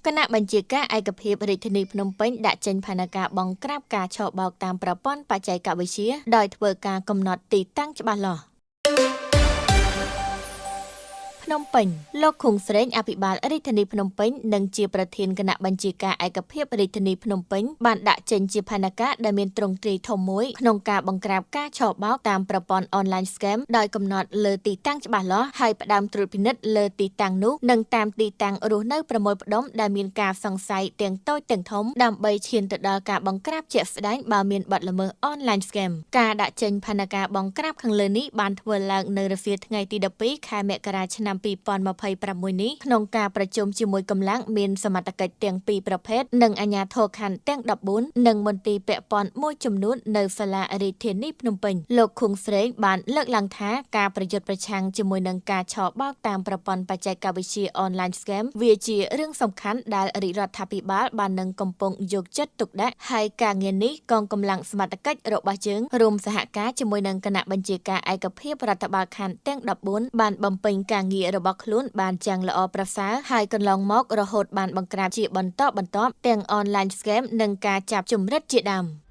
គណៈបញ្ជាការឯកភាពរាជធានីភ្នំពេញដាក់ចេញផែនការបង់ក្រាបការឆបោកតាមប្រព័ន្ធបច្ចេកវិទ្យាដោយធ្វើការកំណត់ទីតាំងច្បាស់លាស់ភ្នំពេញលោកខុងស្រេងអភិបាលរាជធានីភ្នំពេញនិងជាប្រធានគណៈបញ្ជាការឯកភាពរាជធានីភ្នំពេញបានដាក់ចេញជាផែនការដែលមានទ្រង់ទ្រាយធំមួយក្នុងការបង្ក្រាបការឆបោកតាមប្រព័ន្ធ online scam ដោយកំណត់លើទីតាំងច្បាស់លាស់ហើយផ្ដើមត្រួតពិនិត្យលើទីតាំងនោះនិងតាមទីតាំងរស់នៅប្រមូលផ្ដុំដែលមានការសង្ស័យទាំងតូចទាំងធំដើម្បីឈានទៅដល់ការបង្ក្រាបជាក់ស្ដែងបើមានបទល្មើស online scam ការដាក់ចេញផែនការបង្ក្រាបខាងលើនេះបានធ្វើឡើងនៅរសៀលថ្ងៃទី12ខែមករាឆ្នាំ2026នេះក្នុងការប្រជុំជាមួយកម្លាំងមានសមត្ថកិច្ចទាំងពីរប្រភេទនិងអាជ្ញាធរខណ្ឌទាំង14និងមន្ទីរពាក់ព័ន្ធមួយចំនួននៅសាលារាជធានីភ្នំពេញលោកខុងស្រេងបានលើកឡើងថាការប្រយុទ្ធប្រឆាំងជាមួយនឹងការឆបោកតាមប្រព័ន្ធបច្ចេកវិទ្យា online scam វាជារឿងសំខាន់ដែលរាជរដ្ឋាភិបាលបាននឹងកំពុងយកចិត្តទុកដាក់ហើយការងារនេះកងកម្លាំងសមត្ថកិច្ចរបស់យើងរួមសហការជាមួយនឹងគណៈបញ្ជាការឯកភាពរដ្ឋបាលខណ្ឌទាំង14បានបំពេញការងាររបស់ខ្លួនបានយ៉ាងល្អប្រសើរហើយកន្លងមករហូតបានបង្ក្រាបជាបន្តបន្ទាប់ទាំង online scam និងការចាប់ជំរិតជាដើម